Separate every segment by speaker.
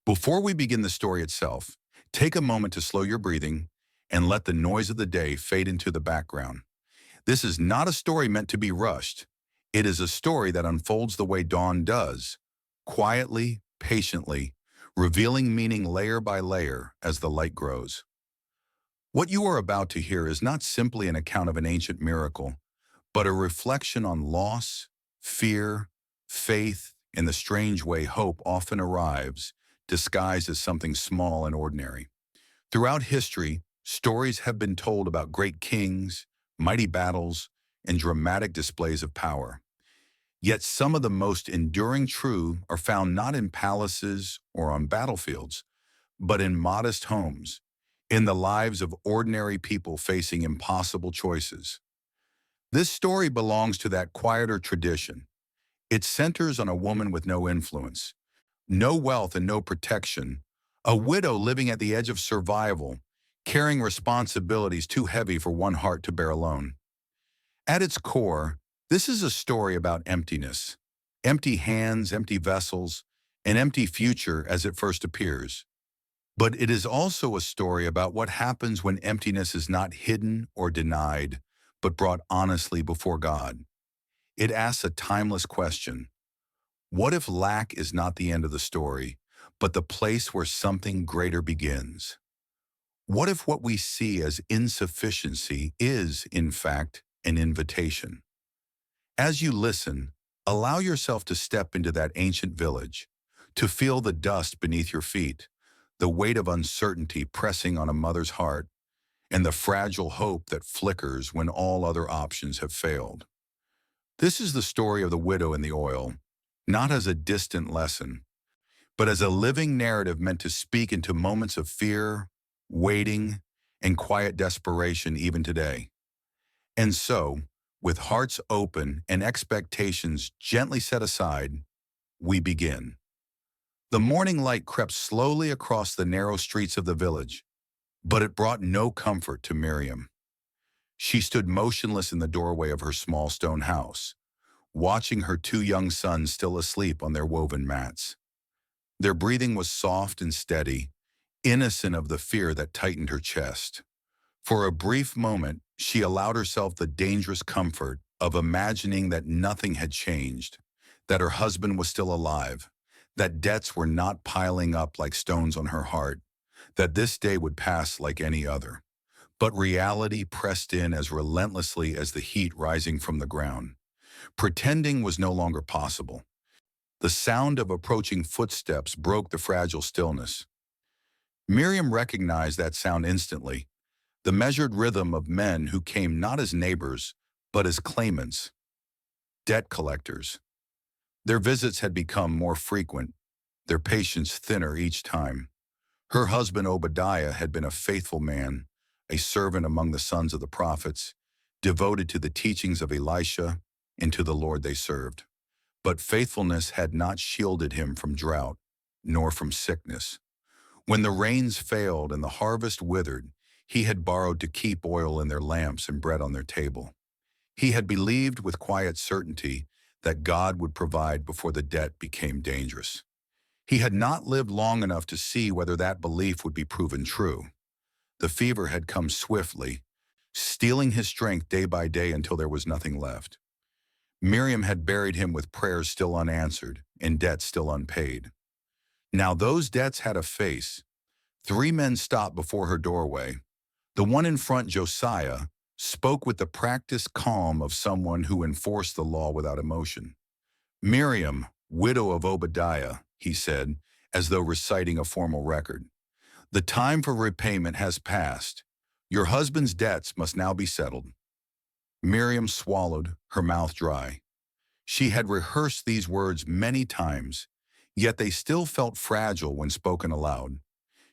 Speaker 1: Before we begin the story itself, take a moment to slow your breathing and let the noise of the day fade into the background. This is not a story meant to be rushed. It is a story that unfolds the way dawn does, quietly, patiently, revealing meaning layer by layer as the light grows. What you are about to hear is not simply an account of an ancient miracle, but a reflection on loss, fear, faith, and the strange way hope often arrives, disguised as something small and ordinary. Throughout history, stories have been told about great kings, mighty battles, and dramatic displays of power. Yet some of the most enduring truths are found not in palaces or on battlefields, but in modest homes, in the lives of ordinary people facing impossible choices. This story belongs to that quieter tradition. It centers on a woman with no influence, no wealth and no protection, a widow living at the edge of survival, carrying responsibilities too heavy for one heart to bear alone. At its core, this is a story about emptiness. Empty hands, empty vessels, an empty future as it first appears. But it is also a story about what happens when emptiness is not hidden or denied, but brought honestly before God. It asks a timeless question. What if lack is not the end of the story, but the place where something greater begins? What if what we see as insufficiency is, in fact, an invitation? As you listen, allow yourself to step into that ancient village, to feel the dust beneath your feet, the weight of uncertainty pressing on a mother's heart, and the fragile hope that flickers when all other options have failed. This is the story of the widow and the oil, not as a distant lesson, but as a living narrative meant to speak into moments of fear, waiting, and quiet desperation even today. And so, with hearts open and expectations gently set aside, we begin. The morning light crept slowly across the narrow streets of the village, but it brought no comfort to Miriam. She stood motionless in the doorway of her small stone house, watching her two young sons still asleep on their woven mats. Their breathing was soft and steady, innocent of the fear that tightened her chest. For a brief moment, she allowed herself the dangerous comfort of imagining that nothing had changed, that her husband was still alive, that debts were not piling up like stones on her heart, that this day would pass like any other. But reality pressed in as relentlessly as the heat rising from the ground. Pretending was no longer possible. The sound of approaching footsteps broke the fragile stillness. Miriam recognized that sound instantly, the measured rhythm of men who came not as neighbors, but as claimants, debt collectors. Their visits had become more frequent, their patience thinner each time. Her husband Obadiah had been a faithful man, a servant among the sons of the prophets, devoted to the teachings of Elisha and to the Lord they served. But faithfulness had not shielded him from drought, nor from sickness. When the rains failed and the harvest withered, he had borrowed to keep oil in their lamps and bread on their table. He had believed with quiet certainty that God would provide before the debt became dangerous. He had not lived long enough to see whether that belief would be proven true. The fever had come swiftly, stealing his strength day by day until there was nothing left. Miriam had buried him with prayers still unanswered and debts still unpaid. Now those debts had a face. Three men stopped before her doorway. The one in front, Josiah, spoke with the practiced calm of someone who enforced the law without emotion. "Miriam, widow of Obadiah," he said, as though reciting a formal record. "The time for repayment has passed. Your husband's debts must now be settled." Miriam swallowed, her mouth dry. She had rehearsed these words many times, yet they still felt fragile when spoken aloud.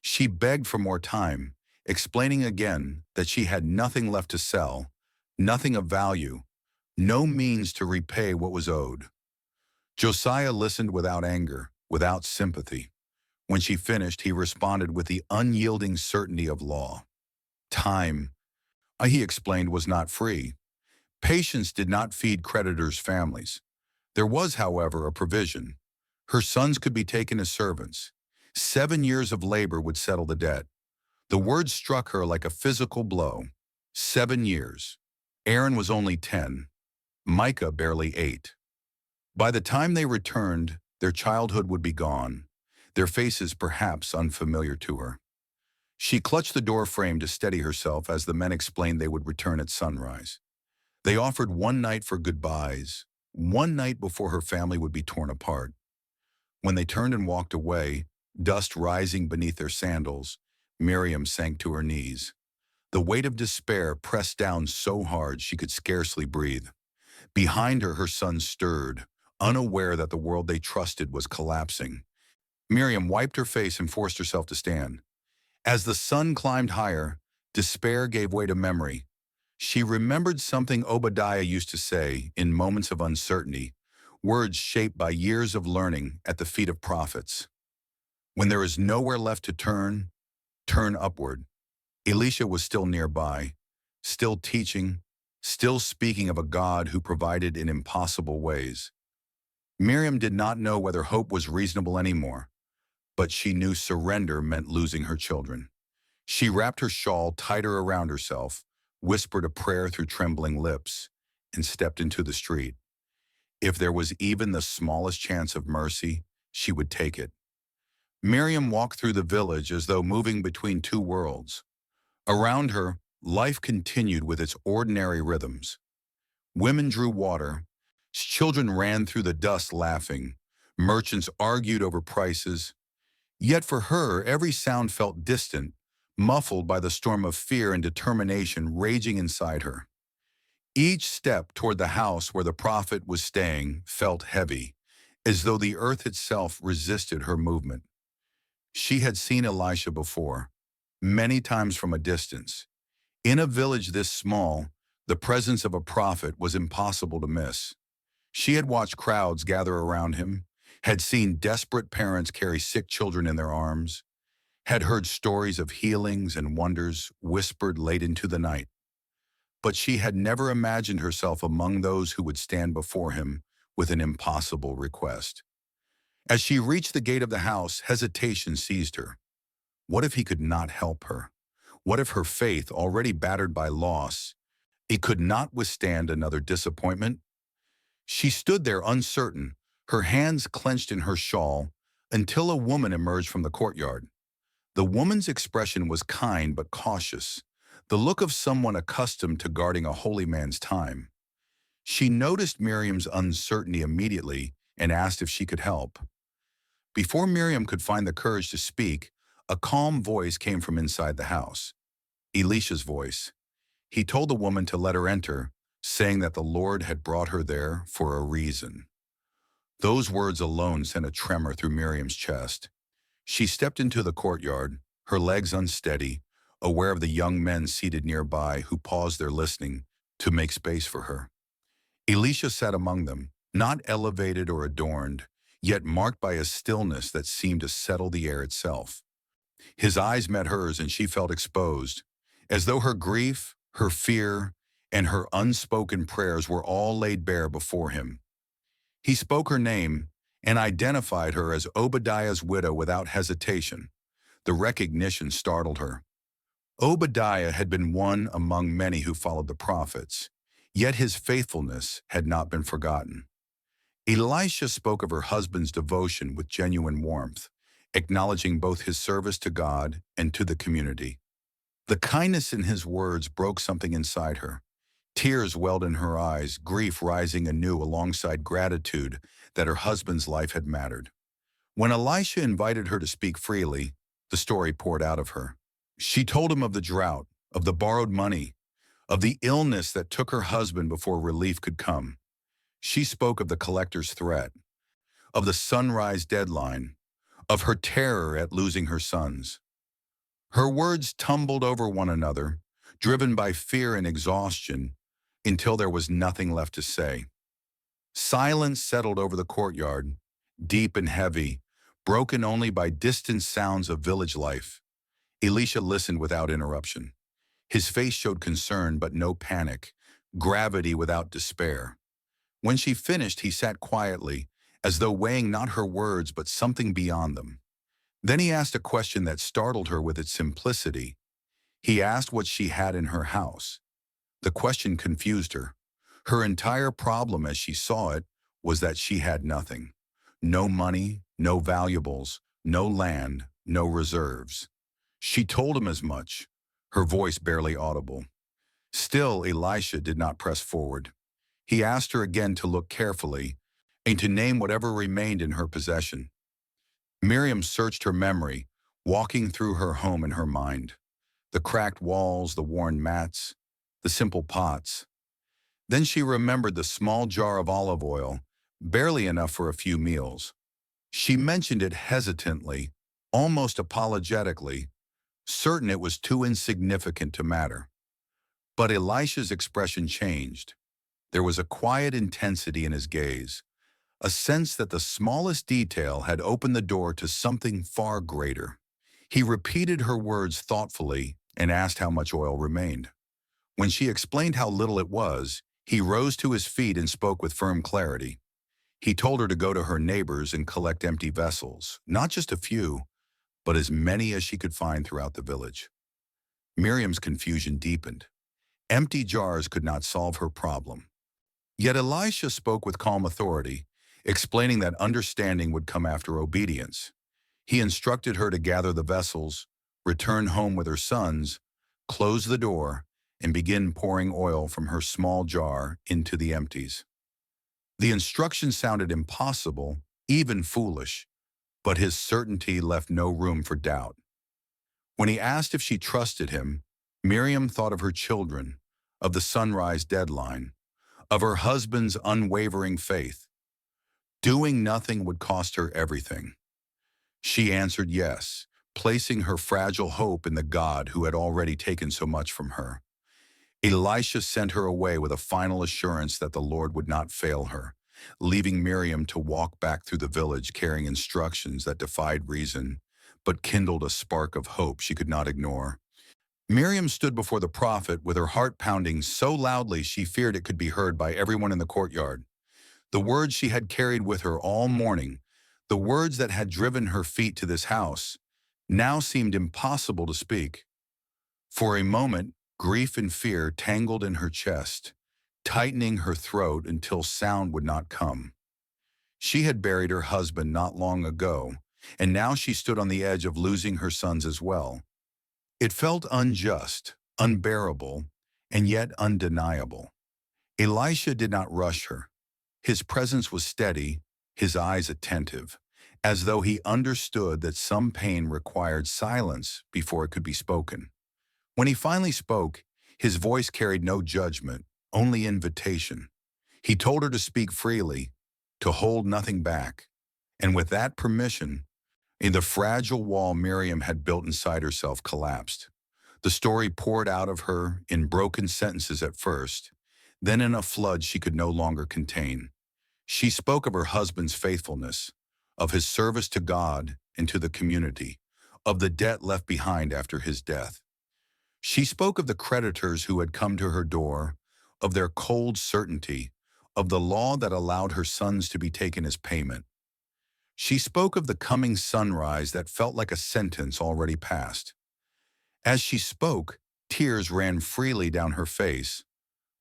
Speaker 1: She begged for more time, explaining again that she had nothing left to sell, nothing of value, no means to repay what was owed. Josiah listened without anger, without sympathy. When she finished, he responded with the unyielding certainty of law. Time, he explained, was not free. Patience did not feed creditors' families. There was, however, a provision. Her sons could be taken as servants. 7 years of labor would settle the debt. The word struck her like a physical blow. 7 years. Aaron was only 10, Micah barely 8. By the time they returned, their childhood would be gone, their faces perhaps unfamiliar to her. She clutched the door frame to steady herself as the men explained they would return at sunrise. They offered one night for goodbyes, one night before her family would be torn apart. When they turned and walked away, dust rising beneath their sandals, Miriam sank to her knees. The weight of despair pressed down so hard she could scarcely breathe. Behind her, her son stirred, unaware that the world they trusted was collapsing. Miriam wiped her face and forced herself to stand. As the sun climbed higher, despair gave way to memory. She remembered something Obadiah used to say in moments of uncertainty, words shaped by years of learning at the feet of prophets. When there is nowhere left to turn, turn upward. Elisha was still nearby, still teaching, still speaking of a God who provided in impossible ways. Miriam did not know whether hope was reasonable anymore, but she knew surrender meant losing her children. She wrapped her shawl tighter around herself, whispered a prayer through trembling lips, and stepped into the street. If there was even the smallest chance of mercy, she would take it. Miriam walked through the village as though moving between two worlds. Around her, life continued with its ordinary rhythms. Women drew water, children ran through the dust laughing, merchants argued over prices. Yet for her, every sound felt distant, muffled by the storm of fear and determination raging inside her. Each step toward the house where the prophet was staying felt heavy, as though the earth itself resisted her movement. She had seen Elisha before, many times from a distance. In a village this small, the presence of a prophet was impossible to miss. She had watched crowds gather around him, had seen desperate parents carry sick children in their arms, had heard stories of healings and wonders whispered late into the night. But she had never imagined herself among those who would stand before him with an impossible request. As she reached the gate of the house, hesitation seized her. What if he could not help her? What if her faith, already battered by loss, it could not withstand another disappointment? She stood there uncertain, her hands clenched in her shawl, until a woman emerged from the courtyard. The woman's expression was kind but cautious, the look of someone accustomed to guarding a holy man's time. She noticed Miriam's uncertainty immediately and asked if she could help. Before Miriam could find the courage to speak, a calm voice came from inside the house. Elisha's voice. He told the woman to let her enter, saying that the Lord had brought her there for a reason. Those words alone sent a tremor through Miriam's chest. She stepped into the courtyard, her legs unsteady, aware of the young men seated nearby who paused their listening to make space for her. Elisha sat among them, not elevated or adorned, yet marked by a stillness that seemed to settle the air itself. His eyes met hers and she felt exposed, as though her grief, her fear, and her unspoken prayers were all laid bare before him. He spoke her name and identified her as Obadiah's widow without hesitation. The recognition startled her. Obadiah had been one among many who followed the prophets, yet his faithfulness had not been forgotten. Elisha spoke of her husband's devotion with genuine warmth, acknowledging both his service to God and to the community. The kindness in his words broke something inside her. Tears welled in her eyes, grief rising anew alongside gratitude that her husband's life had mattered. When Elisha invited her to speak freely, the story poured out of her. She told him of the drought, of the borrowed money, of the illness that took her husband before relief could come. She spoke of the collector's threat, of the sunrise deadline, of her terror at losing her sons. Her words tumbled over one another, driven by fear and exhaustion, until there was nothing left to say. Silence settled over the courtyard, deep and heavy, broken only by distant sounds of village life. Elisha listened without interruption. His face showed concern but no panic, gravity without despair. When she finished, he sat quietly, as though weighing not her words but something beyond them. Then he asked a question that startled her with its simplicity. He asked what she had in her house. The question confused her. Her entire problem as she saw it was that she had nothing. No money, no valuables, no land, no reserves. She told him as much, her voice barely audible. Still, Elisha did not press forward. He asked her again to look carefully and to name whatever remained in her possession. Miriam searched her memory, walking through her home in her mind. The cracked walls, the worn mats, the simple pots. Then she remembered the small jar of olive oil, barely enough for a few meals. She mentioned it hesitantly, almost apologetically, certain it was too insignificant to matter. But Elisha's expression changed. There was a quiet intensity in his gaze, a sense that the smallest detail had opened the door to something far greater. He repeated her words thoughtfully and asked how much oil remained. When she explained how little it was, he rose to his feet and spoke with firm clarity. He told her to go to her neighbors and collect empty vessels, not just a few, but as many as she could find throughout the village. Miriam's confusion deepened. Empty jars could not solve her problem. Yet Elisha spoke with calm authority, explaining that understanding would come after obedience. He instructed her to gather the vessels, return home with her sons, close the door, and begin pouring oil from her small jar into the empties. The instructions sounded impossible, even foolish, but his certainty left no room for doubt. When he asked if she trusted him, Miriam thought of her children, of the sunrise deadline, of her husband's unwavering faith. Doing nothing would cost her everything. She answered yes, placing her fragile hope in the God who had already taken so much from her. Elisha sent her away with a final assurance that the Lord would not fail her, leaving Miriam to walk back through the village carrying instructions that defied reason, but kindled a spark of hope she could not ignore. Miriam stood before the prophet with her heart pounding so loudly she feared it could be heard by everyone in the courtyard. The words she had carried with her all morning, the words that had driven her feet to this house, now seemed impossible to speak. For a moment, grief and fear tangled in her chest, tightening her throat until sound would not come. She had buried her husband not long ago, and now she stood on the edge of losing her sons as well. It felt unjust, unbearable, and yet undeniable. Elisha did not rush her. His presence was steady, his eyes attentive, as though he understood that some pain required silence before it could be spoken. When he finally spoke, his voice carried no judgment, only invitation. He told her to speak freely, to hold nothing back. And with that permission, the fragile wall Miriam had built inside herself collapsed. The story poured out of her in broken sentences at first, then in a flood she could no longer contain. She spoke of her husband's faithfulness, of his service to God and to the community, of the debt left behind after his death. She spoke of the creditors who had come to her door, of their cold certainty, of the law that allowed her sons to be taken as payment. She spoke of the coming sunrise that felt like a sentence already passed. As she spoke, tears ran freely down her face,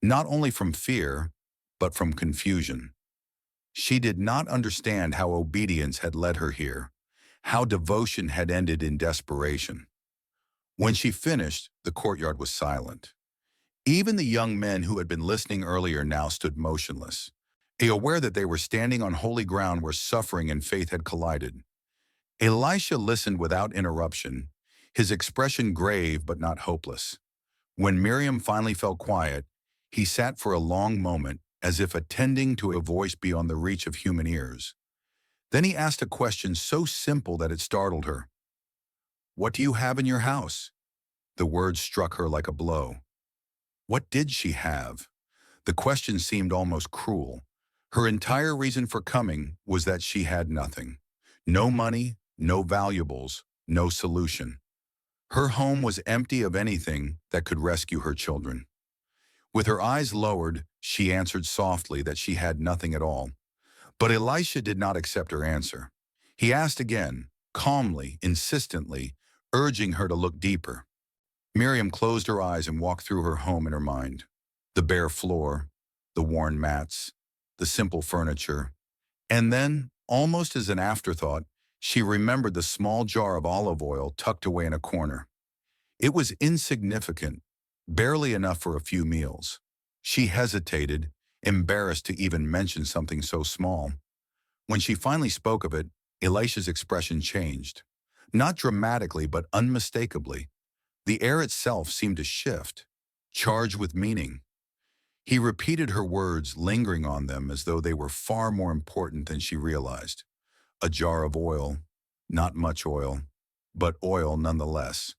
Speaker 1: not only from fear, but from confusion. She did not understand how obedience had led her here, how devotion had ended in desperation. When she finished, the courtyard was silent. Even the young men who had been listening earlier now stood motionless, aware that they were standing on holy ground where suffering and faith had collided. Elisha listened without interruption, his expression grave but not hopeless. When Miriam finally fell quiet, he sat for a long moment, as if attending to a voice beyond the reach of human ears. Then he asked a question so simple that it startled her. "What do you have in your house?" The words struck her like a blow. What did she have? The question seemed almost cruel. Her entire reason for coming was that she had nothing. No money, no valuables, no solution. Her home was empty of anything that could rescue her children. With her eyes lowered, she answered softly that she had nothing at all. But Elisha did not accept her answer. He asked again, calmly, insistently, urging her to look deeper. Miriam closed her eyes and walked through her home in her mind. The bare floor, the worn mats, the simple furniture. And then, almost as an afterthought, she remembered the small jar of olive oil tucked away in a corner. It was insignificant, barely enough for a few meals. She hesitated, embarrassed to even mention something so small. When she finally spoke of it, Elisha's expression changed. Not dramatically, but unmistakably. The air itself seemed to shift, charged with meaning. He repeated her words, lingering on them as though they were far more important than she realized. A jar of oil, not much oil, but oil nonetheless.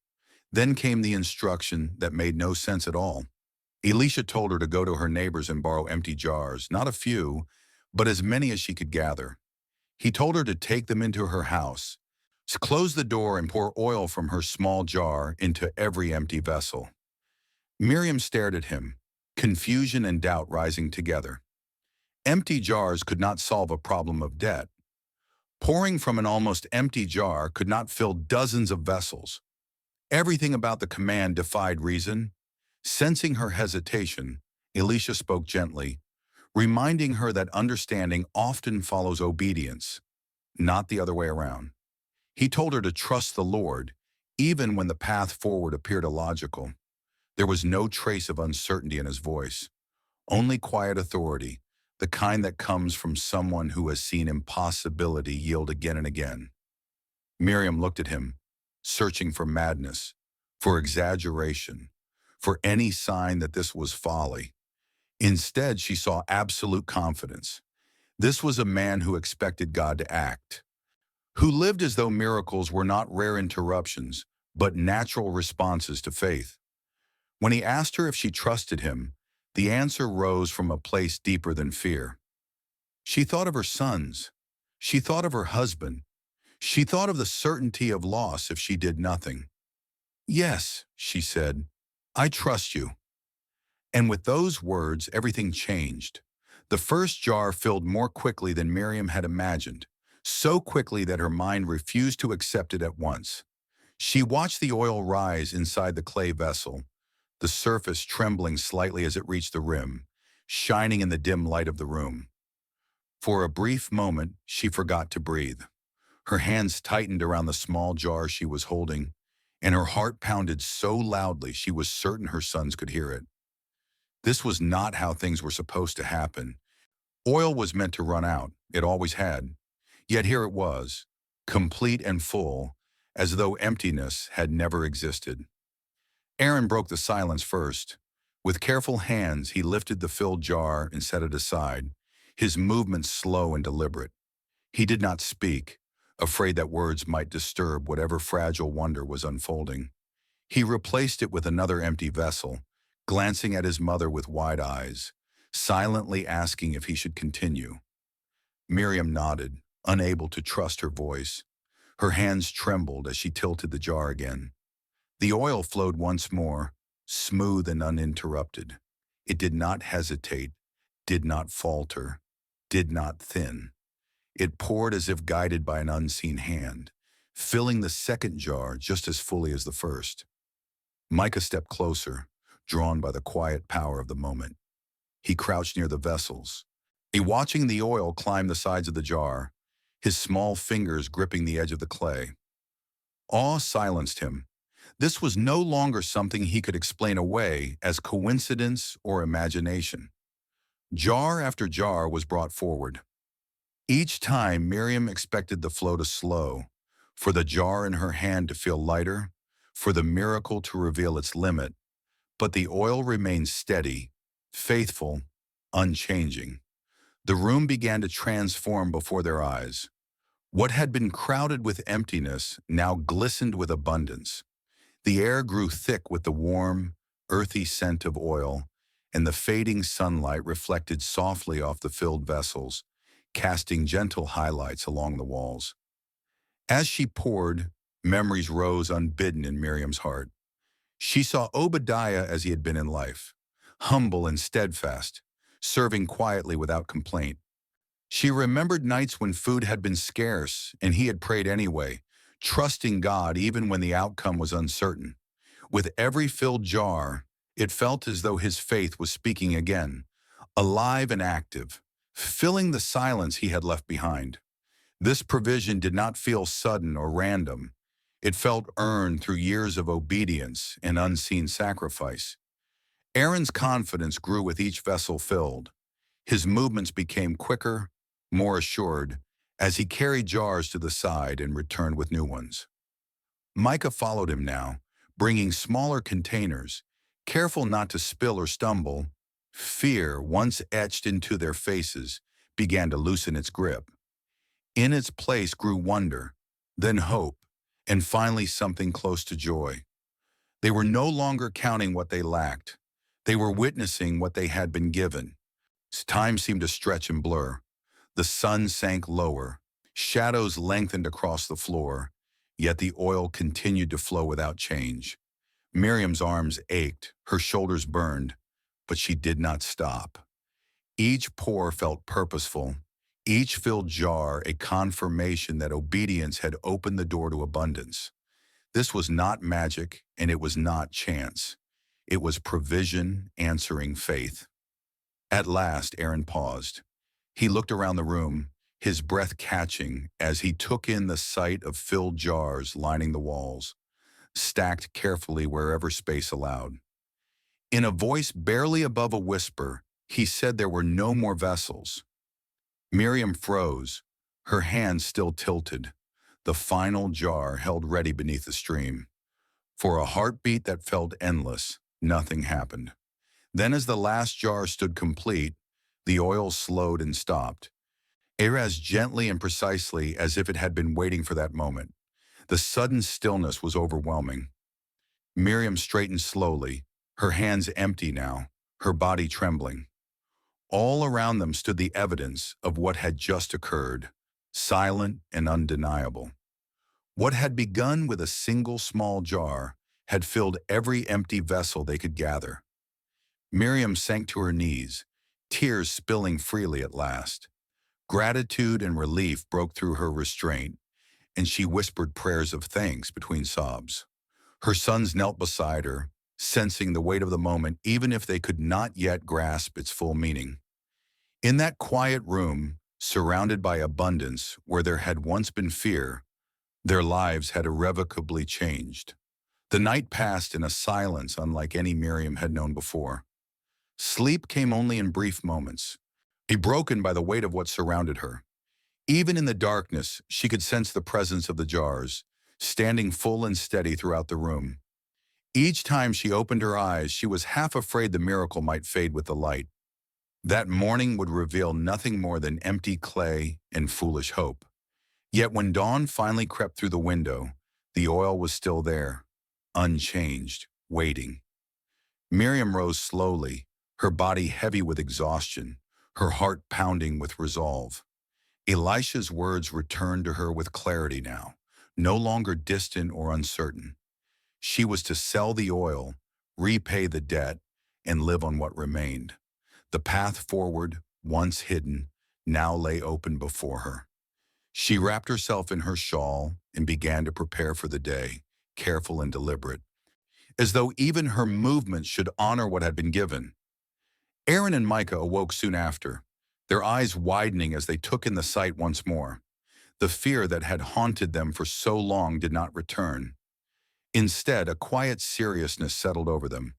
Speaker 1: Then came the instruction that made no sense at all. Elisha told her to go to her neighbors and borrow empty jars, not a few, but as many as she could gather. He told her to take them into her house, close the door and pour oil from her small jar into every empty vessel. Miriam stared at him, confusion and doubt rising together. Empty jars could not solve a problem of debt. Pouring from an almost empty jar could not fill dozens of vessels. Everything about the command defied reason. Sensing her hesitation, Elisha spoke gently, reminding her that understanding often follows obedience, not the other way around. He told her to trust the Lord, even when the path forward appeared illogical. There was no trace of uncertainty in his voice, only quiet authority, the kind that comes from someone who has seen impossibility yield again and again. Miriam looked at him, searching for madness, for exaggeration, for any sign that this was folly. Instead, she saw absolute confidence. This was a man who expected God to act, who lived as though miracles were not rare interruptions, but natural responses to faith. When he asked her if she trusted him, the answer rose from a place deeper than fear. She thought of her sons. She thought of her husband. She thought of the certainty of loss if she did nothing. "Yes," she said, "I trust you." And with those words, everything changed. The first jar filled more quickly than Miriam had imagined, so quickly that her mind refused to accept it at once. She watched the oil rise inside the clay vessel, the surface trembling slightly as it reached the rim, shining in the dim light of the room. For a brief moment, she forgot to breathe. Her hands tightened around the small jar she was holding, and her heart pounded so loudly she was certain her sons could hear it. This was not how things were supposed to happen. Oil was meant to run out. It always had. Yet here it was, complete and full, as though emptiness had never existed. Aaron broke the silence first. With careful hands, he lifted the filled jar and set it aside, his movements slow and deliberate. He did not speak, afraid that words might disturb whatever fragile wonder was unfolding. He replaced it with another empty vessel, glancing at his mother with wide eyes, silently asking if he should continue. Miriam nodded, unable to trust her voice. Her hands trembled as she tilted the jar again. The oil flowed once more, smooth and uninterrupted. It did not hesitate, did not falter, did not thin. It poured as if guided by an unseen hand, filling the second jar just as fully as the first. Micah stepped closer, drawn by the quiet power of the moment. He crouched near the vessels, watching the oil climb the sides of the jar, his small fingers gripping the edge of the clay. Awe silenced him. This was no longer something he could explain away as coincidence or imagination. Jar after jar was brought forward. Each time, Miriam expected the flow to slow, for the jar in her hand to feel lighter, for the miracle to reveal its limit. But the oil remained steady, faithful, unchanging. The room began to transform before their eyes. What had been crowded with emptiness now glistened with abundance. The air grew thick with the warm, earthy scent of oil, and the fading sunlight reflected softly off the filled vessels, casting gentle highlights along the walls. As she poured, memories rose unbidden in Miriam's heart. She saw Obadiah as he had been in life, humble and steadfast, serving quietly without complaint. She remembered nights when food had been scarce and he had prayed anyway, trusting God even when the outcome was uncertain. With every filled jar, it felt as though his faith was speaking again, alive and active, filling the silence he had left behind. This provision did not feel sudden or random. It felt earned through years of obedience and unseen sacrifice. Aaron's confidence grew with each vessel filled. His movements became quicker, more assured, as he carried jars to the side and returned with new ones. Micah followed him now, bringing smaller containers, careful not to spill or stumble. Fear, once etched into their faces, began to loosen its grip. In its place grew wonder, then hope, and finally something close to joy. They were no longer counting what they lacked. They were witnessing what they had been given. Time seemed to stretch and blur. The sun sank lower. Shadows lengthened across the floor, yet the oil continued to flow without change. Miriam's arms ached, her shoulders burned, but she did not stop. Each pour felt purposeful, each filled jar a confirmation that obedience had opened the door to abundance. This was not magic, and it was not chance. It was provision answering faith. At last, Aaron paused. He looked around the room, his breath catching as he took in the sight of filled jars lining the walls, stacked carefully wherever space allowed. In a voice barely above a whisper, he said there were no more vessels. Miriam froze, her hands still tilted, the final jar held ready beneath the stream. For a heartbeat that felt endless, nothing happened. Then as the last jar stood complete, the oil slowed and stopped. As gently and precisely as if it had been waiting for that moment. The sudden stillness was overwhelming. Miriam straightened slowly, her hands empty now, her body trembling. All around them stood the evidence of what had just occurred, silent and undeniable. What had begun with a single small jar had filled every empty vessel they could gather. Miriam sank to her knees, tears spilling freely at last. Gratitude and relief broke through her restraint, and she whispered prayers of thanks between sobs. Her sons knelt beside her, sensing the weight of the moment even if they could not yet grasp its full meaning. In that quiet room, surrounded by abundance where there had once been fear, their lives had irrevocably changed. The night passed in a silence unlike any Miriam had known before. Sleep came only in brief moments, broken by the weight of what surrounded her. Even in the darkness, she could sense the presence of the jars, standing full and steady throughout the room. Each time she opened her eyes, she was half afraid the miracle might fade with the light. That morning would reveal nothing more than empty clay and foolish hope. Yet when dawn finally crept through the window, the oil was still there, unchanged, waiting. Miriam rose slowly, her body heavy with exhaustion, her heart pounding with resolve. Elisha's words returned to her with clarity now, no longer distant or uncertain. She was to sell the oil, repay the debt, and live on what remained. The path forward, once hidden, now lay open before her. She wrapped herself in her shawl and began to prepare for the day, careful and deliberate, as though even her movements should honor what had been given. Aaron and Micah awoke soon after, their eyes widening as they took in the sight once more. The fear that had haunted them for so long did not return. Instead, a quiet seriousness settled over them.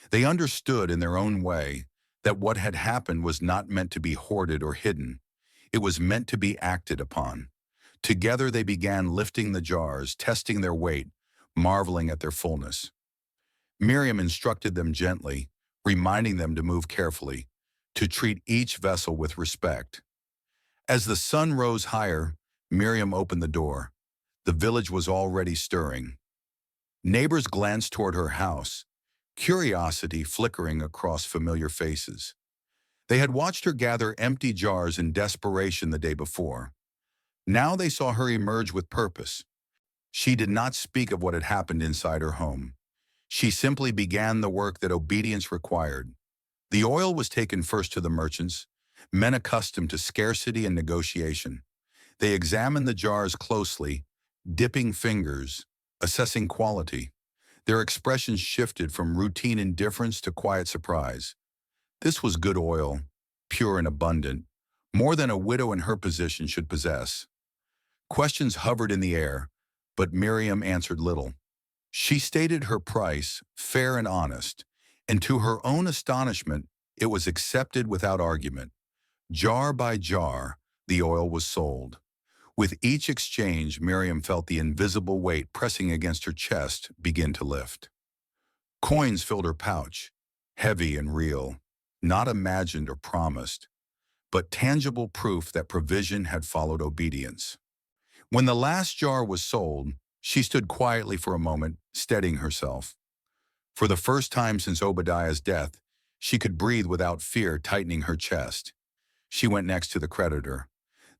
Speaker 1: They understood in their own way that what had happened was not meant to be hoarded or hidden. It was meant to be acted upon. Together they began lifting the jars, testing their weight, marveling at their fullness. Miriam instructed them gently, reminding them to move carefully, to treat each vessel with respect. As the sun rose higher, Miriam opened the door. The village was already stirring. Neighbors glanced toward her house, curiosity flickering across familiar faces. They had watched her gather empty jars in desperation the day before. Now they saw her emerge with purpose. She did not speak of what had happened inside her home. She simply began the work that obedience required. The oil was taken first to the merchants, men accustomed to scarcity and negotiation. They examined the jars closely, dipping fingers, assessing quality. Their expressions shifted from routine indifference to quiet surprise. This was good oil, pure and abundant, more than a widow in her position should possess. Questions hovered in the air, but Miriam answered little. She stated her price, fair and honest, and to her own astonishment, it was accepted without argument. Jar by jar, the oil was sold. With each exchange, Miriam felt the invisible weight pressing against her chest begin to lift. Coins filled her pouch, heavy and real, not imagined or promised, but tangible proof that provision had followed obedience. When the last jar was sold, she stood quietly for a moment, steadying herself. For the first time since Obadiah's death, she could breathe without fear tightening her chest. She went next to the creditor.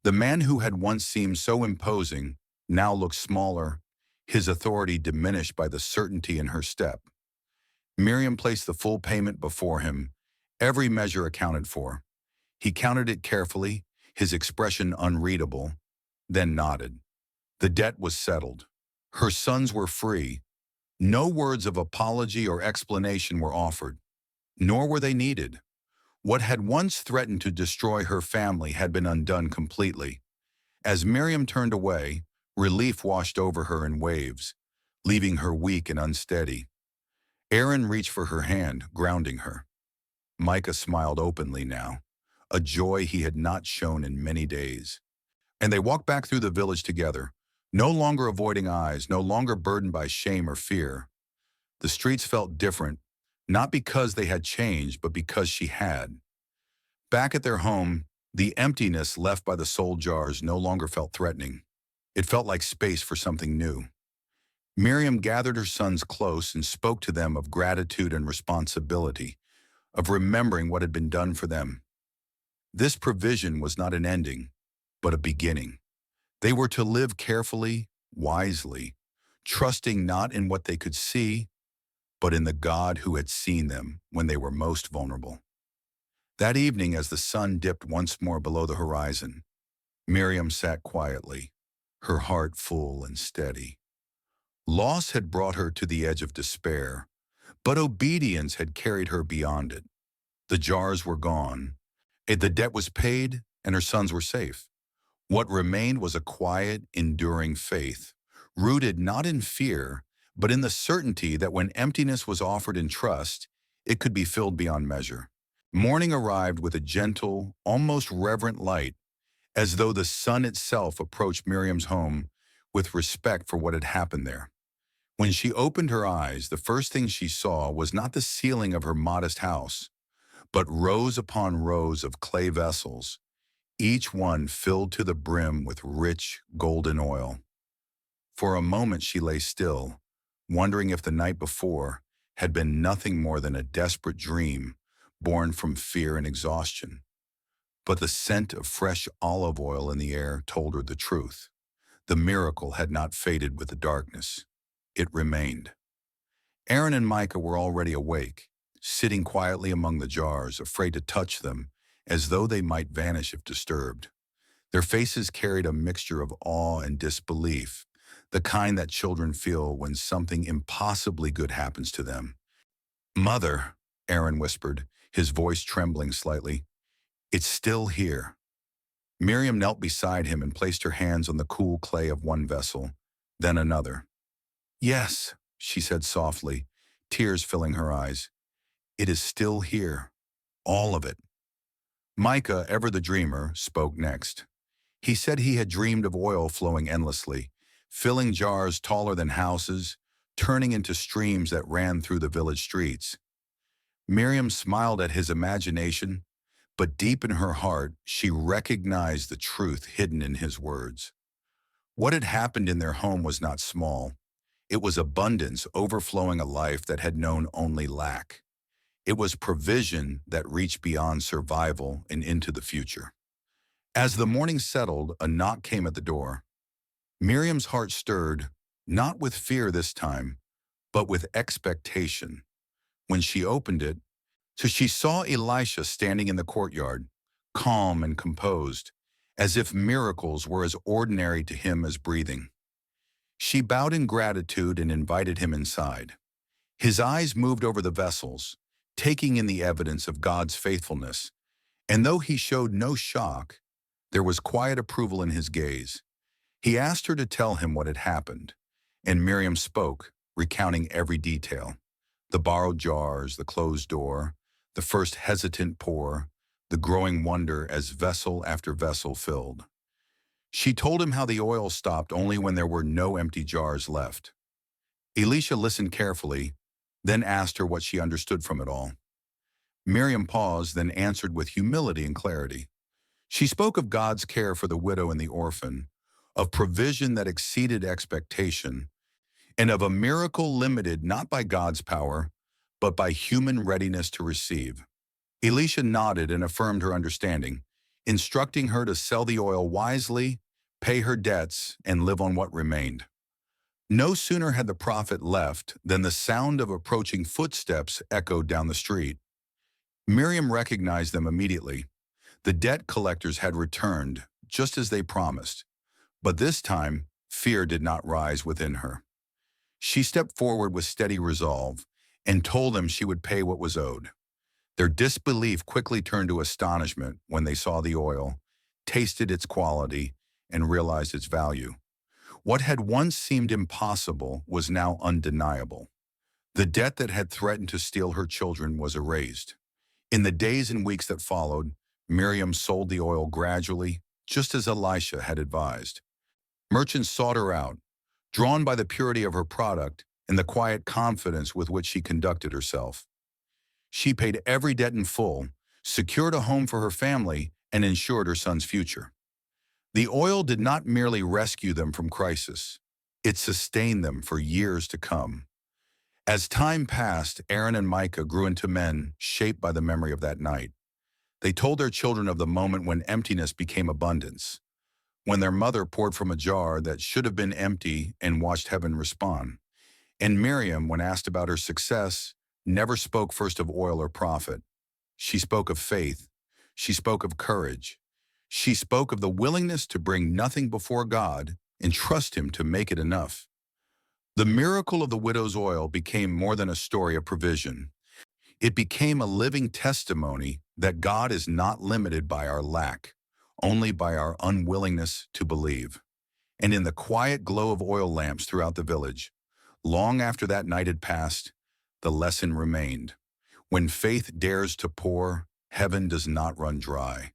Speaker 1: The man who had once seemed so imposing now looked smaller, his authority diminished by the certainty in her step. Miriam placed the full payment before him, every measure accounted for. He counted it carefully, his expression unreadable, then nodded. The debt was settled. Her sons were free. No words of apology or explanation were offered, nor were they needed. What had once threatened to destroy her family had been undone completely. As Miriam turned away, relief washed over her in waves, leaving her weak and unsteady. Aaron reached for her hand, grounding her. Micah smiled openly now, a joy he had not shown in many days. And they walked back through the village together, no longer avoiding eyes, no longer burdened by shame or fear. The streets felt different, not because they had changed, but because she had. Back at their home, the emptiness left by the sold jars no longer felt threatening. It felt like space for something new. Miriam gathered her sons close and spoke to them of gratitude and responsibility, of remembering what had been done for them. This provision was not an ending, but a beginning. They were to live carefully, wisely, trusting not in what they could see, but in the God who had seen them when they were most vulnerable. That evening, as the sun dipped once more below the horizon, Miriam sat quietly, her heart full and steady. Loss had brought her to the edge of despair, but obedience had carried her beyond it. The jars were gone, the debt was paid, and her sons were safe. What remained was a quiet, enduring faith, rooted not in fear, but in the certainty that when emptiness was offered in trust, it could be filled beyond measure. Morning arrived with a gentle, almost reverent light, as though the sun itself approached Miriam's home with respect for what had happened there. When she opened her eyes, the first thing she saw was not the ceiling of her modest house, but rows upon rows of clay vessels, each one filled to the brim with rich, golden oil. For a moment she lay still, wondering if the night before had been nothing more than a desperate dream born from fear and exhaustion. But the scent of fresh olive oil in the air told her the truth. The miracle had not faded with the darkness. It remained. Aaron and Micah were already awake, sitting quietly among the jars, afraid to touch them, as though they might vanish if disturbed. Their faces carried a mixture of awe and disbelief, the kind that children feel when something impossibly good happens to them. "Mother," Aaron whispered, his voice trembling slightly, "it's still here." Miriam knelt beside him and placed her hands on the cool clay of one vessel, then another. "Yes," she said softly, tears filling her eyes. "It is still here, all of it." Micah, ever the dreamer, spoke next. He said he had dreamed of oil flowing endlessly, filling jars taller than houses, turning into streams that ran through the village streets. Miriam smiled at his imagination, but deep in her heart, she recognized the truth hidden in his words. What had happened in their home was not small. It was abundance overflowing a life that had known only lack. It was provision that reached beyond survival and into the future. As the morning settled, a knock came at the door. Miriam's heart stirred, not with fear this time, but with expectation. When she opened it, she saw Elisha standing in the courtyard, calm and composed, as if miracles were as ordinary to him as breathing. She bowed in gratitude and invited him inside. His eyes moved over the vessels, taking in the evidence of God's faithfulness, and though he showed no shock, there was quiet approval in his gaze. He asked her to tell him what had happened, and Miriam spoke, recounting every detail. The borrowed jars, the closed door, the first hesitant pour, the growing wonder as vessel after vessel filled. She told him how the oil stopped only when there were no empty jars left. Elisha listened carefully, then asked her what she understood from it all. Miriam paused, then answered with humility and clarity. She spoke of God's care for the widow and the orphan, of provision that exceeded expectation, and of a miracle limited not by God's power, but by human readiness to receive. Elisha nodded and affirmed her understanding, instructing her to sell the oil wisely, pay her debts, and live on what remained. No sooner had the prophet left than the sound of approaching footsteps echoed down the street. Miriam recognized them immediately. The debt collectors had returned, just as they promised. But this time, fear did not rise within her. She stepped forward with steady resolve and told them she would pay what was owed. Their disbelief quickly turned to astonishment when they saw the oil, tasted its quality, and realized its value. What had once seemed impossible was now undeniable. The debt that had threatened to steal her children was erased. In the days and weeks that followed, Miriam sold the oil gradually, just as Elisha had advised. Merchants sought her out, drawn by the purity of her product and the quiet confidence with which she conducted herself. She paid every debt in full, secured a home for her family, and ensured her son's future. The oil did not merely rescue them from crisis. It sustained them for years to come. As time passed, Aaron and Micah grew into men shaped by the memory of that night. They told their children of the moment when emptiness became abundance, when their mother poured from a jar that should have been empty and watched heaven respond. And Miriam, when asked about her success, never spoke first of oil or profit. She spoke of faith. She spoke of courage. She spoke of the willingness to bring nothing before God and trust Him to make it enough. The miracle of the widow's oil became more than a story of provision. It became a living testimony that God is not limited by our lack, only by our unwillingness to believe. And in the quiet glow of oil lamps throughout the village, long after that night had passed, the lesson remained. When faith dares to pour, heaven does not run dry.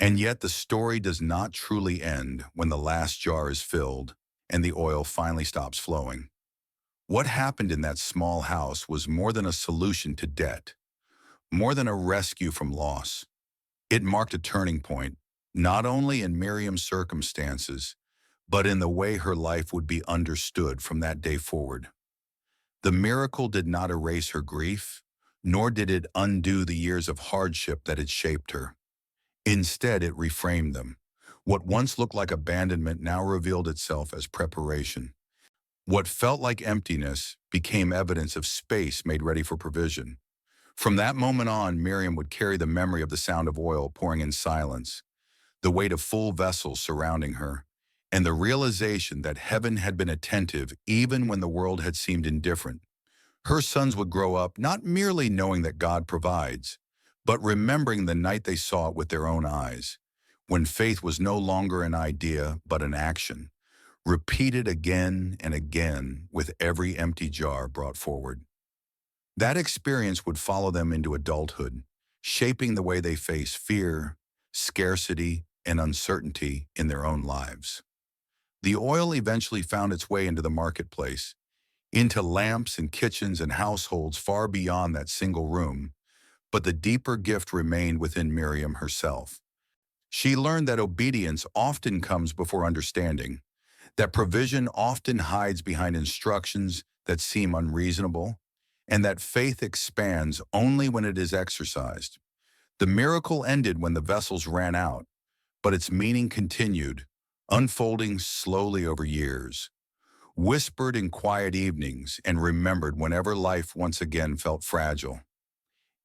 Speaker 1: And yet the story does not truly end when the last jar is filled and the oil finally stops flowing. What happened in that small house was more than a solution to debt, more than a rescue from loss. It marked a turning point, not only in Miriam's circumstances, but in the way her life would be understood from that day forward. The miracle did not erase her grief, nor did it undo the years of hardship that had shaped her. Instead, it reframed them. What once looked like abandonment now revealed itself as preparation. What felt like emptiness became evidence of space made ready for provision. From that moment on, Miriam would carry the memory of the sound of oil pouring in silence, the weight of full vessels surrounding her, and the realization that heaven had been attentive even when the world had seemed indifferent. Her sons would grow up not merely knowing that God provides, but remembering the night they saw it with their own eyes, when faith was no longer an idea but an action, repeated again and again with every empty jar brought forward. That experience would follow them into adulthood, shaping the way they face fear, scarcity, and uncertainty in their own lives. The oil eventually found its way into the marketplace, into lamps and kitchens and households far beyond that single room, but the deeper gift remained within Miriam herself. She learned that obedience often comes before understanding, that provision often hides behind instructions that seem unreasonable, and that faith expands only when it is exercised. The miracle ended when the vessels ran out, but its meaning continued, unfolding slowly over years, whispered in quiet evenings and remembered whenever life once again felt fragile.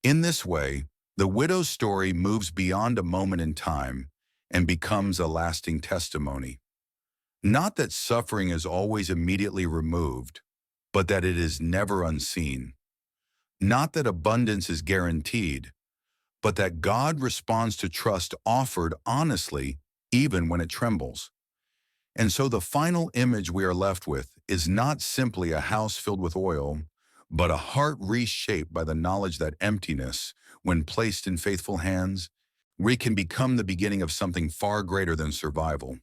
Speaker 1: In this way, the widow's story moves beyond a moment in time and becomes a lasting testimony. Not that suffering is always immediately removed, but that it is never unseen. Not that abundance is guaranteed, but that God responds to trust offered honestly, even when it trembles. And so the final image we are left with is not simply a house filled with oil, but a heart reshaped by the knowledge that emptiness, when placed in faithful hands, we can become the beginning of something far greater than survival.